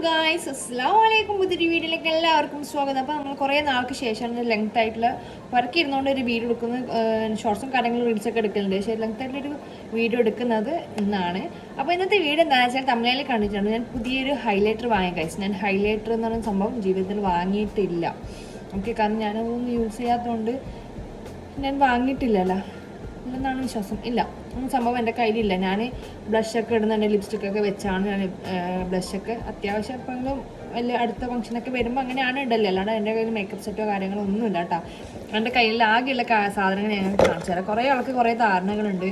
Guys അസ്സലാമു അലൈക്കും. പുതിയൊരു വീഡിയോയിലേക്ക് എല്ലാവർക്കും സ്വാഗതം. അപ്പോൾ നമ്മൾ കുറേ നാൾക്ക് ശേഷമാണ് ലെങ്ത് ആയിട്ടുള്ള വർക്ക് ഇരുന്നുകൊണ്ട് ഒരു വീഡിയോ എടുക്കുന്നത്. ഷോർട്സും കാര്യങ്ങളും റീൽസൊക്കെ എടുക്കുന്നുണ്ട്. പക്ഷേ ലെങ്ത് ആയിട്ടൊരു വീഡിയോ എടുക്കുന്നത് ഇന്നാണ്. അപ്പോൾ ഇന്നത്തെ വീഡിയോ എന്താണെന്ന് വെച്ചാൽ തമിഴിൽ കണ്ടിട്ടുണ്ട്. ഞാൻ പുതിയൊരു ഹൈലൈറ്റർ വാങ്ങി ഗൈസ്. ഞാൻ ഹൈലൈറ്റർ എന്ന് പറയുന്ന സംഭവം ജീവിതത്തിൽ വാങ്ങിയിട്ടില്ല. ഓക്കെ, കാരണം ഞാനതൊന്നും യൂസ് ചെയ്യാത്തതുകൊണ്ട് ഞാൻ വാങ്ങിയിട്ടില്ലല്ലോ എന്നാണ് വിശ്വാസം. ഇല്ല, സംഭവം എൻ്റെ കയ്യിലില്ല. ഞാൻ ബ്ലഷൊക്കെ ഇടുന്നുണ്ട്, ലിപ്സ്റ്റിക്കൊക്കെ വെച്ചാണ് ഞാൻ ബ്ലഷൊക്കെ അത്യാവശ്യം എപ്പോഴെങ്കിലും വലിയ അടുത്ത ഫംഗ്ഷനൊക്കെ വരുമ്പോൾ അങ്ങനെയാണ് ഇടല്ലേ. അല്ലാണ്ട് എൻ്റെ കയ്യിൽ മേക്കപ്പ് സെറ്റോ കാര്യങ്ങളോ ഒന്നുമില്ല കേട്ടോ. എൻ്റെ കയ്യിൽ ആകെയുള്ള സാധനങ്ങൾ ഞാൻ കാണിച്ചു തരാം. കുറേ ആൾക്ക് കുറേ ധാരണകളുണ്ട്.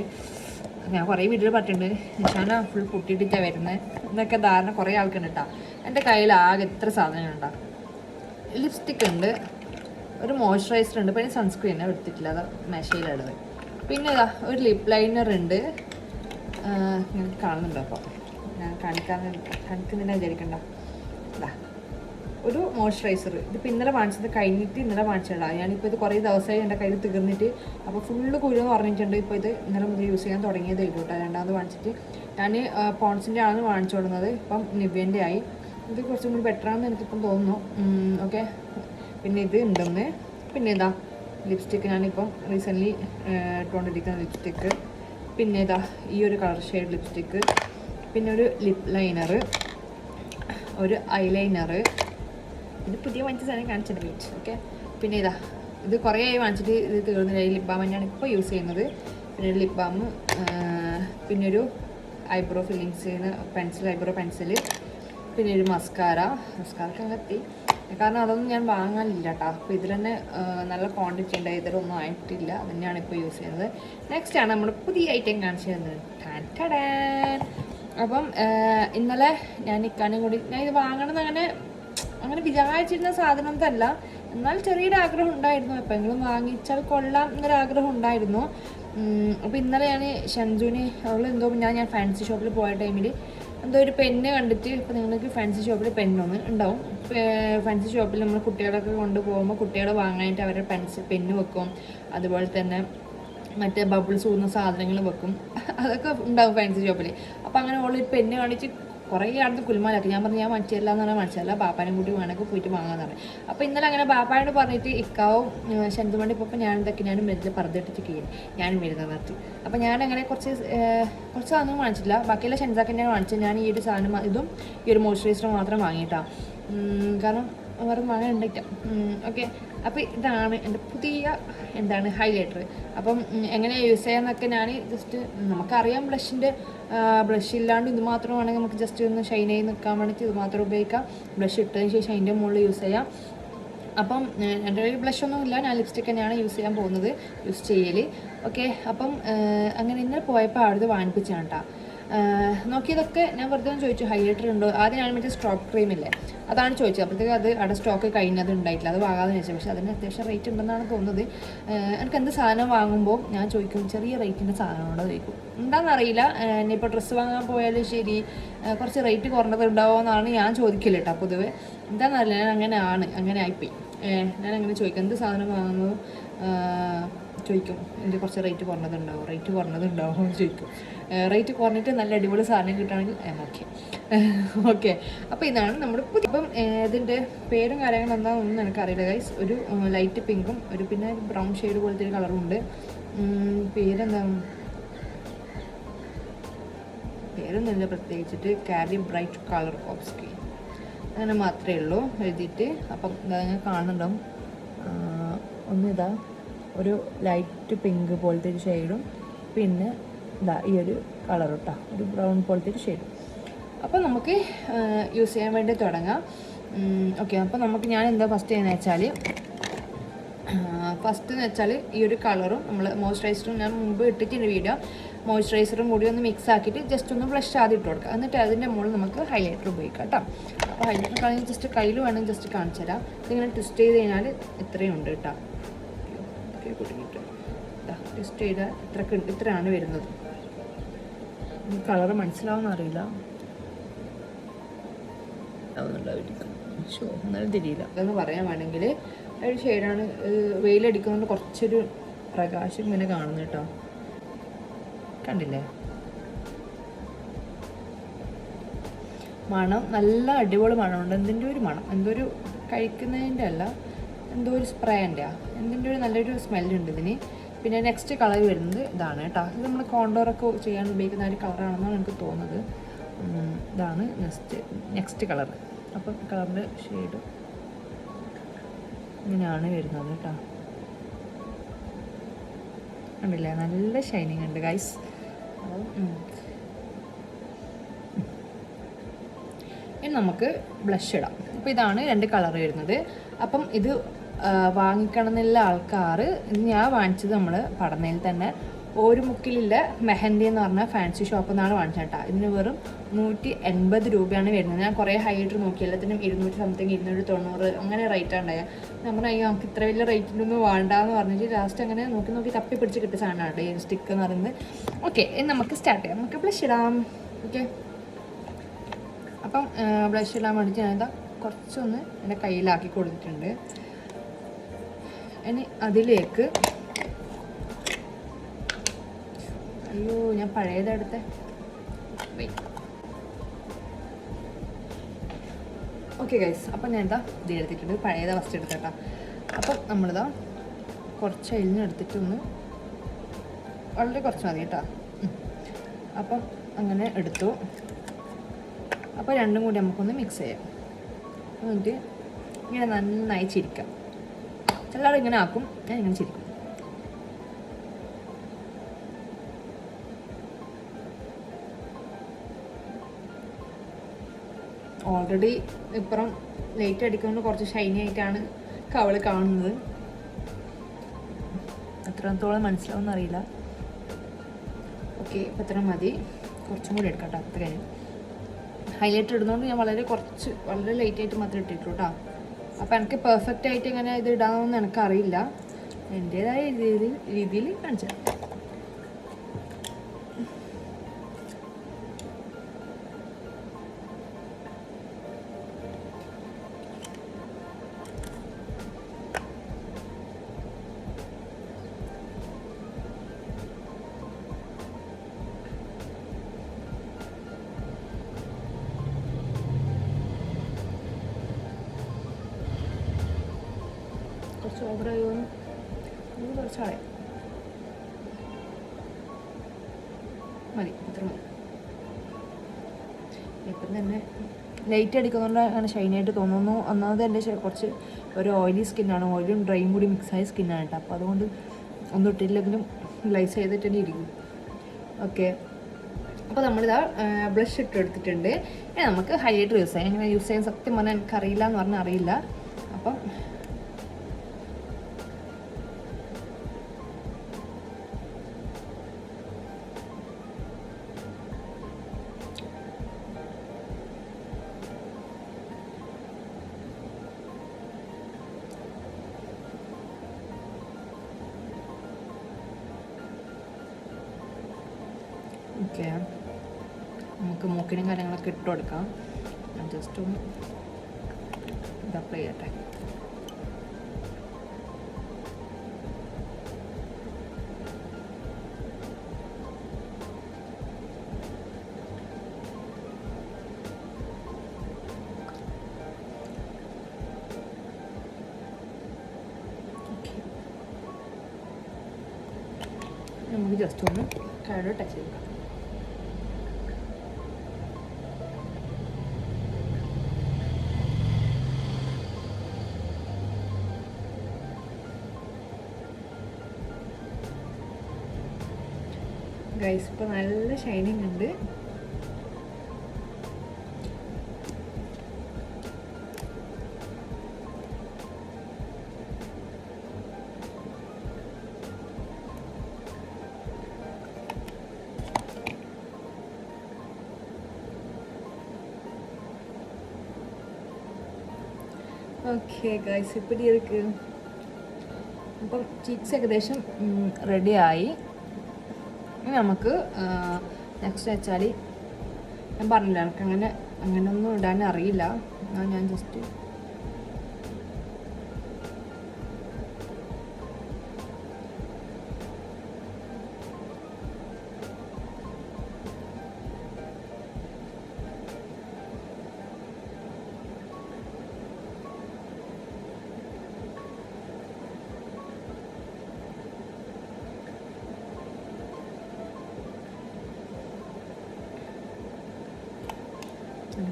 ഞാൻ കുറേ വീഡിയോ പറഞ്ഞിട്ടുണ്ട്. ഞാൻ ഫുൾ പൊട്ടിയിട്ടിട്ടാണ് വരുന്നത് എന്നൊക്കെ ധാരണ കുറേ ആൾക്കുണ്ട് കേട്ടോ. എൻ്റെ കയ്യിൽ ആകെ എത്ര സാധനങ്ങളുണ്ടാവും. ലിപ്സ്റ്റിക് ഉണ്ട്, ഒരു മോയ്സ്ചറൈസർ ഉണ്ട്, പിന്നെ സൺസ്ക്രീൻ എടുത്തിട്ടില്ല, അത് മെഷയിലുള്ളത്. പിന്നെ ഇതാ ഒരു ലിപ് ലൈനർ ഉണ്ട്. നിങ്ങൾക്ക് കാണുന്നുണ്ടോ? അപ്പോൾ ഞാൻ കാണിക്കുന്നില്ല വിചാരിക്കണ്ട. ഇതാ ഒരു മോയ്സ്ചറൈസർ. ഇതിപ്പോൾ ഇന്നലെ വാങ്ങിച്ചത് കഴിഞ്ഞിട്ട് ഇന്നലെ വാങ്ങിച്ചതാണ്. ഞാനിപ്പോൾ ഇത് കുറേ ദിവസമായി എൻ്റെ കയ്യിൽ തീർന്നിട്ട് അപ്പോൾ ഫുള്ള് കുരുന്ന് പറഞ്ഞിട്ടുണ്ട്. ഇപ്പോൾ ഇത് ഇന്നലെ മുതൽ യൂസ് ചെയ്യാൻ തുടങ്ങിയതേ ഉള്ളൂ കേട്ടോ. രണ്ടാമത് വാങ്ങിച്ചിട്ട് ഞാൻ പോൺസിൻ്റെ ആണ് വാങ്ങിച്ചു കൊടുക്കുന്നത്. ഇപ്പം നിവ്യേൻ്റെ ആയി. ഇത് കുറച്ചും കൂടി ബെറ്ററാണെന്ന് എനിക്കിപ്പം തോന്നുന്നു. ഓക്കെ, പിന്നെ ഇത് ഉണ്ടെന്ന്. പിന്നെ ഇതാ ലിപ്സ്റ്റിക്ക്, ഞാനിപ്പം റീസെൻ്റ്ലി ഇട്ടുകൊണ്ടിരിക്കുന്ന ലിപ്സ്റ്റിക്ക്. പിന്നെ ഇതാ ഈ ഒരു കളർ ഷെയ്ഡ് ലിപ്സ്റ്റിക്ക്. പിന്നെ ഒരു ലിപ് ലൈനർ, ഒരു ഐലൈനർ. ഇത് പുതിയ വാങ്ങിച്ച സാധനം കാണിച്ചിട്ട് വെയിറ്റ്. ഓക്കെ, പിന്നെ ഇതാ ഇത് കുറേ ആയി വാങ്ങിച്ചിട്ട് ഇത് തീർന്നില്ല. ഈ ലിപ് ബാം തന്നെയാണ് ഇപ്പോൾ യൂസ് ചെയ്യുന്നത്. പിന്നെ ഒരു ലിപ് ബാം, പിന്നെ ഒരു ഐബ്രോ ഫില്ലിങ്സ് ചെയ്യുന്ന പെൻസിൽ, ഐബ്രോ പെൻസിൽ. പിന്നെ ഒരു മസ്കാരക്ക് അങ്ങെത്തി. കാരണം അതൊന്നും ഞാൻ വാങ്ങാനില്ല കേട്ടോ. അപ്പോൾ ഇതിൽ തന്നെ നല്ല ക്വാണ്ടിറ്റി ഉണ്ട്. ഇതിലൊന്നും ആയിട്ടില്ല, അത് തന്നെയാണ് ഇപ്പോൾ യൂസ് ചെയ്യുന്നത്. നെക്സ്റ്റ് ആണ് നമ്മൾ പുതിയ ഐറ്റം കാണിച്ചു തരുന്നത്. അപ്പം ഇന്നലെ ഞാൻ ഇക്കാനും കൂടി ഞാൻ ഇത് വാങ്ങണമെന്ന് അങ്ങനെ വിചാരിച്ചിരുന്ന സാധനമൊന്നുമല്ല. എന്നാൽ ചെറിയൊരു ആഗ്രഹം ഉണ്ടായിരുന്നു. എപ്പോഴെങ്കിലും വാങ്ങിച്ചാൽ കൊള്ളാം എന്നൊരാഗ്രഹം ഉണ്ടായിരുന്നു. അപ്പോൾ ഇന്നലെ ഞാൻ ഷൻജുവിന് അവളെന്തോ ഞാൻ ഫാൻസി ഷോപ്പിൽ പോയ ടൈമിൽ എന്തോ ഒരു പെണ്ണ് കണ്ടിട്ട്, ഇപ്പോൾ നിങ്ങൾക്ക് ഫാൻസി ഷോപ്പിൽ പെന്നൊന്ന് ഉണ്ടാവും. ഫാൻസി ഷോപ്പിൽ നമ്മൾ കുട്ടികളൊക്കെ കൊണ്ടുപോകുമ്പോൾ കുട്ടികളെ വാങ്ങാനായിട്ട് അവരുടെ പെന്ന് വെക്കും. അതുപോലെ തന്നെ മറ്റേ ബബിൾസ് ഊന്ന സാധനങ്ങൾ വെക്കും. അതൊക്കെ ഉണ്ടാവും ഫാൻസി ഷോപ്പിൽ. അപ്പോൾ അങ്ങനെ ഓളൊരു പെന്ന് കാണിച്ച് കുറേ അടുത്ത് കുൽമാലാക്കി. ഞാൻ പറഞ്ഞു ഞാൻ മനസ്സില്ല എന്ന് പറഞ്ഞാൽ മനസ്സിലല്ല, ബാപ്പാനും കൂടി വേണമെങ്കിൽ പോയിട്ട് വാങ്ങാന്ന് പറഞ്ഞു. അപ്പോൾ ഇന്നലെ അങ്ങനെ ബാപ്പായോട് പറഞ്ഞിട്ട് ഇക്കാവും ഷെന്തുമണ്ടി ഇപ്പോൾ ഞാനും മെല്ലെ പറഞ്ഞിട്ട് കീഴും ഞാനും വരുന്നത് നിർത്തി. അപ്പോൾ ഞാനങ്ങനെ കുറച്ച് സാധനങ്ങൾ വാങ്ങിച്ചില്ല. ബാക്കിയുള്ള ഷെൻസാക്കിൻ്റെ വാങ്ങിച്ചത്. ഞാൻ ഈ ഒരു സാധനം ഇതും ഈ ഒരു മോയ്സ്ചറൈസറും മാത്രം വാങ്ങിയിട്ടാണ്. കാരണം വേറെ വാങ്ങാനുണ്ടായിട്ട. ഓക്കെ, അപ്പോൾ ഇതാണ് എൻ്റെ പുതിയ ഹൈലൈറ്റർ. അപ്പം എങ്ങനെ യൂസ് ചെയ്യാമെന്നൊക്കെ ഞാൻ ജസ്റ്റ് നമുക്കറിയാം. ബ്ലഷ് ഇല്ലാണ്ട് ഇത് മാത്രമാണെങ്കിൽ നമുക്ക് ജസ്റ്റ് ഒന്ന് ഷൈൻ ചെയ്ത് നിൽക്കാൻ വേണ്ടിയിട്ട് ഇത് മാത്രം ഉപയോഗിക്കാം. ബ്ലഷ് ഇട്ടതിന് ശേഷം അതിൻ്റെ മുകളിൽ യൂസ് ചെയ്യാം. അപ്പം എൻ്റെ കയ്യിൽ ബ്ലഷൊന്നും ഇല്ല, ഞാൻ ലിപ്സ്റ്റിക്ക് തന്നെയാണ് യൂസ് ചെയ്യൽ. ഓക്കെ, അപ്പം അങ്ങനെ ഇന്നലെ പോയപ്പോൾ അവിടുത്തെ വാങ്ങിപ്പിച്ചാണ് കേട്ടോ. നോക്കിയതൊക്കെ ഞാൻ വെറുതെ ചോദിച്ചു ഹൈലൈറ്റർ ഉണ്ടോ. ആദ്യം ഞാൻ മറ്റേ സ്ട്രോക്ക് ക്രീമില്ലേ അതാണ് ചോദിച്ചത്. അപ്പോഴത്തേക്ക് അത് അവിടെ സ്റ്റോക്ക് കഴിഞ്ഞത് ഉണ്ടായിട്ടില്ല, അത് വാങ്ങാതെ ചോദിച്ചത്. പക്ഷേ അതിന് അത്യാവശ്യം റേറ്റ് ഉണ്ടെന്നാണ് തോന്നുന്നത്. എനിക്ക് എന്ത് സാധനം വാങ്ങുമ്പോൾ ഞാൻ ചോദിക്കും ചെറിയ റേറ്റിൻ്റെ സാധനമുണ്ടോ ചോദിക്കും. എന്താണെന്നറിയില്ല. ഇനിയിപ്പോൾ ഡ്രസ്സ് വാങ്ങാൻ പോയാലും ശരി കുറച്ച് റേറ്റ് കുറഞ്ഞത് ഉണ്ടാവുമോ എന്നാണ് ഞാൻ ചോദിക്കില്ല കേട്ടോ. പൊതുവെ എന്താണെന്നറിയില്ല, ഞാൻ അങ്ങനെ ആയിപ്പോയി. ഞാൻ അങ്ങനെ ചോദിക്കും എന്ത് സാധനം വാങ്ങുന്നു ചോദിക്കും എൻ്റെ കുറച്ച് റേറ്റ് കുറഞ്ഞതുണ്ടാവും എന്ന് ചോദിക്കും. റേറ്റ് കുറഞ്ഞിട്ട് നല്ല അടിപൊളി സാധനം കിട്ടുകയാണെങ്കിൽ ഓക്കെ. അപ്പോൾ ഇതാണ് നമ്മുടെ പുതിയ. അപ്പം ഇതിൻ്റെ പേരും കാര്യങ്ങളും എന്താണെന്നൊന്നും എനിക്കറിയില്ല ഗൈസ്. ഒരു ലൈറ്റ് പിങ്കും ഒരു പിന്നെ ബ്രൗൺ ഷെയ്ഡ് പോലത്തെ ഒരു കളറും ഉണ്ട്. പേരൊന്നുമില്ല പ്രത്യേകിച്ചിട്ട്. Carry bright colour of skin അങ്ങനെ മാത്രമേ ഉള്ളൂ എഴുതിയിട്ട്. അപ്പം നിങ്ങൾ കാണുന്നുണ്ടാവും. ഒന്നിതാ ഒരു ലൈറ്റ് പിങ്ക് പോലത്തെ ഒരു ഷെയ്ഡും പിന്നെ ഇതാ ഈ ഒരു കളർ കേട്ടോ, ഒരു ബ്രൗൺ പോലത്തെ ഒരു ഷെയ്ഡും. അപ്പോൾ നമുക്ക് യൂസ് ചെയ്യാൻ വേണ്ടി തുടങ്ങാം. ഓക്കെ, അപ്പോൾ നമുക്ക് ഞാൻ എന്താ ഫസ്റ്റ് എന്ന് വെച്ചാൽ ഈ ഒരു കളറും നമ്മൾ മോയ്സ്ചറൈസറും ഞാൻ മുമ്പ് ഇട്ടിട്ടുണ്ട് വീഡിയോ. മോയ്സ്ചറൈസറും കൂടി ഒന്ന് മിക്സ് ആക്കിയിട്ട് ജസ്റ്റ് ഒന്ന് ബ്ലഷ് ആദ്യം ഇട്ട് കൊടുക്കുക. എന്നിട്ട് അതിൻ്റെ മുകളിൽ നമുക്ക് ഹൈലൈറ്റർ ഉപയോഗിക്കാം കേട്ടോ. അപ്പോൾ ഹൈലൈറ്റർ കളഞ്ഞ് ജസ്റ്റ് കയ്യിൽ വേണമെങ്കിൽ ജസ്റ്റ് കാണിച്ചു തരാം. ഇതിങ്ങനെ ട്വിസ്റ്റ് ചെയ്ത് കഴിഞ്ഞാൽ ഇത്രയും ഉണ്ട് കേട്ടോ. കുടുങ്ങിയിട്ട് ടെസ്റ്റ് ചെയ്താൽ ഇത്രയാണ് വരുന്നത്. കളറ് മനസ്സിലാവുമെന്ന് അറിയില്ല, ഒന്നും തിരിയില്ല എന്ന് പറയാൻ വേണമെങ്കിൽ ഒരു ഷെയ്ഡാണ്. വെയിലടിക്കുന്നതുകൊണ്ട് കുറച്ചൊരു പ്രകാശം ഇങ്ങനെ കാണുന്നു കേട്ടോ. കണ്ടില്ലേ? മണം നല്ല അടിപൊളി മണമുണ്ട്. എന്തിൻ്റെ ഒരു മണം, എന്തോ ഒരു കഴിക്കുന്നതിൻ്റെ അല്ല, എന്തോ ഒരു സ്പ്രേൻ്റെ എന്തിൻ്റെ ഒരു നല്ലൊരു സ്മെല്ലുണ്ട് ഇതിന്. പിന്നെ നെക്സ്റ്റ് കളർ വരുന്നത് ഇതാണ് കേട്ടോ. ഇത് നമ്മൾ കോണ്ടോറൊക്കെ ചെയ്യാൻ ഉപയോഗിക്കുന്ന ഒരു കളറാണെന്നാണ് എനിക്ക് തോന്നുന്നത്. ഇതാണ് നെക്സ്റ്റ് കളർ. അപ്പം കളറിൻ്റെ ഷെയ്ഡ് ഇങ്ങനെയാണ് വരുന്നത് കേട്ടോ. കണ്ടില്ലേ, നല്ല ഷൈനിങ് ഉണ്ട് ഗൈസ്. ഇനി നമുക്ക് ബ്ലഷ് ഇടാം. അപ്പോൾ ഇതാണ് 2 കളർ വരുന്നത്. അപ്പം ഇത് വാങ്ങിക്കണം എന്നുള്ള ആൾക്കാർ, ഇത് ഞാൻ വാങ്ങിച്ചത് നമ്മൾ പടനയിൽ തന്നെ ഒരു മുക്കിലുള്ള മെഹന്തി എന്ന് പറഞ്ഞാൽ ഫാൻസി ഷോപ്പിൽ നിന്നാണ് വാങ്ങിച്ചത് കേട്ടോ. ഇതിന് വെറും 180 രൂപയാണ് വരുന്നത്. ഞാൻ കുറേ ഹൈറ്റ് നോക്കി, എല്ലാത്തിനും 200 സംതിങ് 290 അങ്ങനെ റേറ്റ് ഉണ്ടായ. നമ്മൾ നമുക്ക് ഇത്ര വലിയ റേറ്റിനൊന്നും വേണ്ടാന്ന് പറഞ്ഞിട്ട് ലാസ്റ്റ് അങ്ങനെ നോക്കി തപ്പി പിടിച്ച് കിട്ടിയ സാധനമാണ് ഈ സ്റ്റിക്ക് എന്ന് പറയുന്നത്. ഓക്കെ, ഇനി നമുക്ക് സ്റ്റാർട്ട് ചെയ്യാം. നമുക്ക് ബ്ലഷ് ഇടാം. ഓക്കെ, അപ്പം ബ്ലഷ് ഇടാൻ വേണ്ടിയിട്ട് ഞാനിതാ കുറച്ചൊന്ന് എൻ്റെ കയ്യിലാക്കി കൊടുത്തിട്ടുണ്ട്. ഇനി അതിലേക്ക്, അയ്യോ ഞാൻ പഴയതെടുത്തെ, ഓക്കെ ഗൈസ്. അപ്പം ഞാൻ എന്താ ഇതെടുത്തിട്ടുണ്ട്, പഴയതാ ഫസ്റ്റ് എടുത്തേട്ടാ. അപ്പം നമ്മളിതാ കുറച്ച് അരിഞ്ഞെടുത്തിട്ടൊന്ന്, വളരെ കുറച്ച് മതി കേട്ടോ. അപ്പം അങ്ങനെ എടുത്തു. അപ്പോൾ രണ്ടും കൂടി നമുക്കൊന്ന് മിക്സ് ചെയ്യാം. എന്നിട്ട് ഇങ്ങനെ നന്നായി ചിരിക്കാം. എല്ലാവരും ഇങ്ങനെ ആക്കും, ഞാൻ ഇങ്ങനെ ചിരിക്കും. ഓൾറെഡി ഇപ്പുറം ലൈറ്റ് അടിക്കുമ്പോൾ കുറച്ച് ഷൈനി ആയിട്ടാണ് കവള് കാണുന്നത്. എത്രത്തോളം മനസ്സിലാവുമെന്ന് അറിയില്ല. ഓക്കെ, ഇപ്പം എത്ര മതി, കുറച്ചും കൂടി എടുക്കാം കേട്ടോ. അത്ര കഴിഞ്ഞു ഹൈലൈറ്റർ ഇടുന്നതുകൊണ്ട് ഞാൻ വളരെ ലൈറ്റായിട്ട് മാത്രമേ ഇട്ടിട്ടുള്ളൂ കേട്ടോ. അപ്പോൾ എനിക്ക് പെർഫെക്റ്റ് ആയിട്ട് ഇങ്ങനെ ഇത് ഇടാമെന്ന് എനിക്കറിയില്ല. എൻ്റേതായ രീതിയിൽ കാണിച്ചു തരാം. കുറച്ച് ഓവറായോന്ന് കുറച്ചാളെ മതി, അത്ര മതി. ഇപ്പം തന്നെ ലൈറ്റ് അടിക്കുന്നതുകൊണ്ട് അങ്ങനെ ഷൈനായിട്ട് തോന്നുന്നു. ഒന്നാമത് എൻ്റെ കുറച്ച് ഒരു ഓയിലി സ്കിന്നാണ്, ഓയിലും ഡ്രൈയും കൂടി മിക്സായ സ്കിന്നാണ് കേട്ടോ. അപ്പോൾ അതുകൊണ്ട് ഒന്നും ഇട്ടില്ലെങ്കിലും ഗ്ലൈസ് ചെയ്തിട്ട് തന്നെ ഇരിക്കും. ഓക്കെ, അപ്പോൾ നമ്മളിതാ ബ്ലഷ് എടുത്തിട്ടുണ്ട്. ഇനി നമുക്ക് ഹൈലൈറ്റർ യൂസ് ചെയ്യാം. എങ്ങനെ യൂസ് ചെയ്യാൻ സത്യം പറഞ്ഞാൽ എനിക്കറിയില്ല എന്ന് പറഞ്ഞാൽ അറിയില്ല. അപ്പം ഓക്കെ, നമുക്ക് മൂക്കിനും കാര്യങ്ങളൊക്കെ ഇട്ട് കൊടുക്കാം. ഞാൻ ജസ്റ്റ് ഒന്ന് ഇത് അപ്ലൈ ചെയ്യട്ടെ. നമുക്ക് ജസ്റ്റ് ഒന്ന് കയ്യോട് ടച്ച് ചെയ്ത് കൊടുക്കാം. ഗൈസ്, ഇപ്പോൾ നല്ല ഷൈനിങ് ഉണ്ട്. ഓക്കെ ഗൈസ്, ഇപ്പം ഇരിക്ക്. അപ്പം ചീക്സ് ഏകദേശം റെഡിയായി. ഇനി നമുക്ക് നെക്സ്റ്റ് വെച്ചാൽ, ഞാൻ പറഞ്ഞില്ല എനിക്ക് അങ്ങനെയൊന്നും ഇടാൻ അറിയില്ല. ഞാൻ ജസ്റ്റ്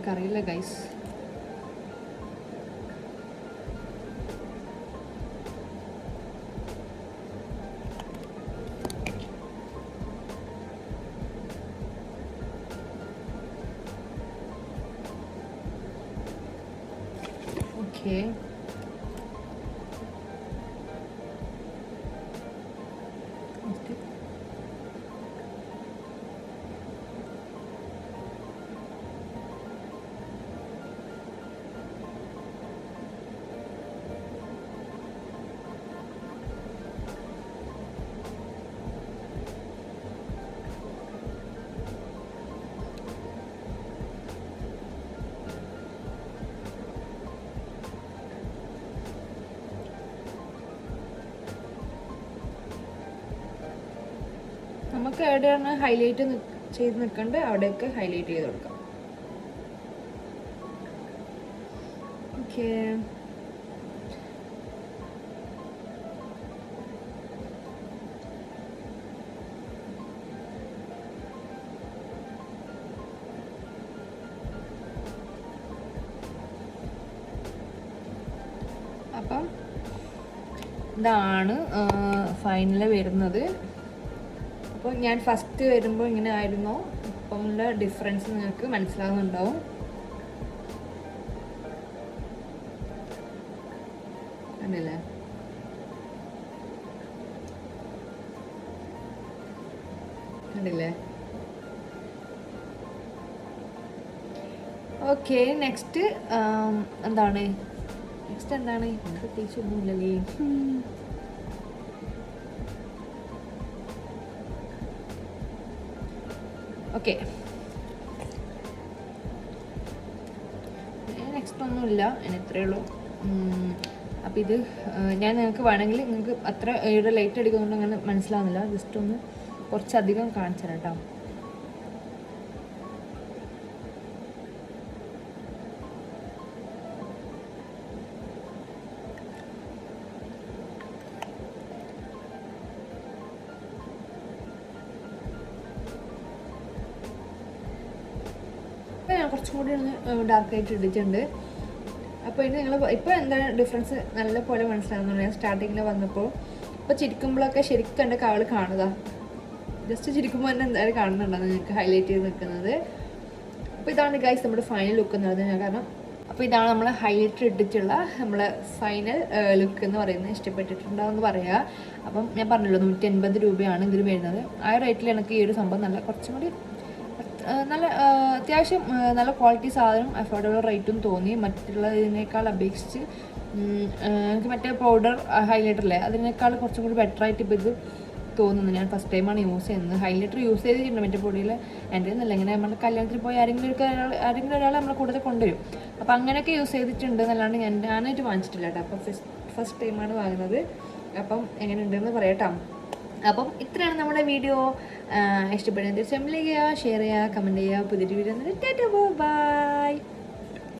എനിക്കറിയില്ല ഗൈസ്. ഓക്കെ, നമുക്ക് എവിടെയാണ് ഹൈലൈറ്റ് ചെയ്ത് നിൽക്കേണ്ടത് അവിടെയൊക്കെ ഹൈലൈറ്റ് ചെയ്ത് കൊടുക്കാം. ഓക്കെ, അപ്പം ഇതാണ് ഫൈനൽ വരുന്നത്. അപ്പോൾ ഞാൻ ഫസ്റ്റ് വരുമ്പോൾ ഇങ്ങനെ ആയിരുന്നു, ഇപ്പം ഉള്ള ഡിഫറൻസ് നിങ്ങൾക്ക് മനസ്സിലാകുന്നുണ്ടാവും. കണ്ടില്ലേ? കണ്ടില്ലേ? ഓക്കെ, നെക്സ്റ്റ് എന്താണ്? നെക്സ്റ്റ് എന്താണ്? പ്രത്യേകിച്ചൊന്നുമില്ലല്ലേ. ഓക്കെ, നെക്സ്റ്റ് ഒന്നുമില്ല, ഇനി ഇത്രയേ ഉള്ളൂ. അപ്പോൾ ഇത് ഞാൻ നിങ്ങൾക്ക് വേണമെങ്കിൽ നിങ്ങൾക്ക് അത്ര ഇവിടെ ലൈറ്റ് അടിക്കുന്നുണ്ട് അങ്ങനെ മനസ്സിലാവുന്നില്ല, ജസ്റ്റ് ഒന്ന് കുറച്ചധികം കാണിച്ചു തരാം കേട്ടോ. ഞാൻ കുറച്ചും കൂടി ഒന്ന് ഡാർക്കായിട്ട് ഇട്ടിട്ടുണ്ട്. അപ്പോൾ ഇനി നിങ്ങൾ ഇപ്പോൾ എന്താണ് ഡിഫറൻസ് നല്ല പോലെ മനസ്സിലാകുന്നുണ്ട്. ഞാൻ സ്റ്റാർട്ടിങ്ങിൽ വന്നപ്പോൾ ഇപ്പോൾ ചിരിക്കുമ്പോഴൊക്കെ ശരിക്കും എൻ്റെ കവൾ കാണുക, ജസ്റ്റ് ചിരിക്കുമ്പോൾ തന്നെ എന്തായാലും കാണുന്നുണ്ടാകും നിങ്ങൾക്ക് ഹൈലൈറ്റ് ചെയ്ത് നിൽക്കുന്നത്. അപ്പോൾ ഇതാണ് ഗൈസ് നമ്മുടെ ഫൈനൽ ലുക്ക് എന്ന് പറയുന്നത്. കാരണം അപ്പോൾ ഇതാണ് നമ്മൾ ഹൈലൈറ്റർ ഇട്ടിട്ടുള്ള നമ്മളെ ഫൈനൽ ലുക്ക് എന്ന് പറയുന്നത്. ഇഷ്ടപ്പെട്ടിട്ടുണ്ടാവുമെന്ന് പറയുക. അപ്പം ഞാൻ പറഞ്ഞല്ലോ 180 രൂപയാണ് ഇതിന് വരുന്നത്. ആ റേറ്റിൽ എനിക്ക് ഈ ഒരു സംഭവം നല്ല കുറച്ചും കൂടി നല്ല അത്യാവശ്യം നല്ല ക്വാളിറ്റി സാധനം, അഫോർഡബിൾ റേറ്റും തോന്നി മറ്റുള്ളതിനേക്കാൾ അപേക്ഷിച്ച്. എനിക്ക് മറ്റേ പൗഡർ ഹൈലൈറ്ററില്ലേ അതിനേക്കാൾ കുറച്ചും കൂടി ബെറ്റർ ആയിട്ട് ഇപ്പോൾ ഇത് തോന്നുന്നു. ഞാൻ ഫസ്റ്റ് ടൈമാണ് യൂസ് ചെയ്യുന്നത്. ഹൈലൈറ്റർ യൂസ് ചെയ്തിട്ടുണ്ട് മറ്റേ പൊടിയിൽ, എൻ്റെ ഒന്നല്ല. ഇങ്ങനെ നമ്മൾ കല്യാണത്തിൽ പോയി ആരെങ്കിലും ഒരാൾ നമ്മളെ കൂടുതൽ കൊണ്ടുവരും. അപ്പോൾ അങ്ങനെയൊക്കെ യൂസ് ചെയ്തിട്ടുണ്ട് എന്നല്ലാണ്ട് ഞാനായിട്ട് വാങ്ങിച്ചിട്ടില്ല കേട്ടോ. അപ്പോൾ ഫസ്റ്റ് ടൈമാണ് വാങ്ങുന്നത്. അപ്പം എങ്ങനെയുണ്ടെന്ന് പറയട്ടോ. അപ്പം ഇത്രയാണ് നമ്മുടെ വീഡിയോ. ഇഷ്ടപ്പെടുന്നത് തീർച്ചയായും ലൈക്ക് ചെയ്യുക, ഷെയർ ചെയ്യുക, കമൻറ്റ് ചെയ്യുക. പുതിയൊരു വീഡിയോ ബൈ.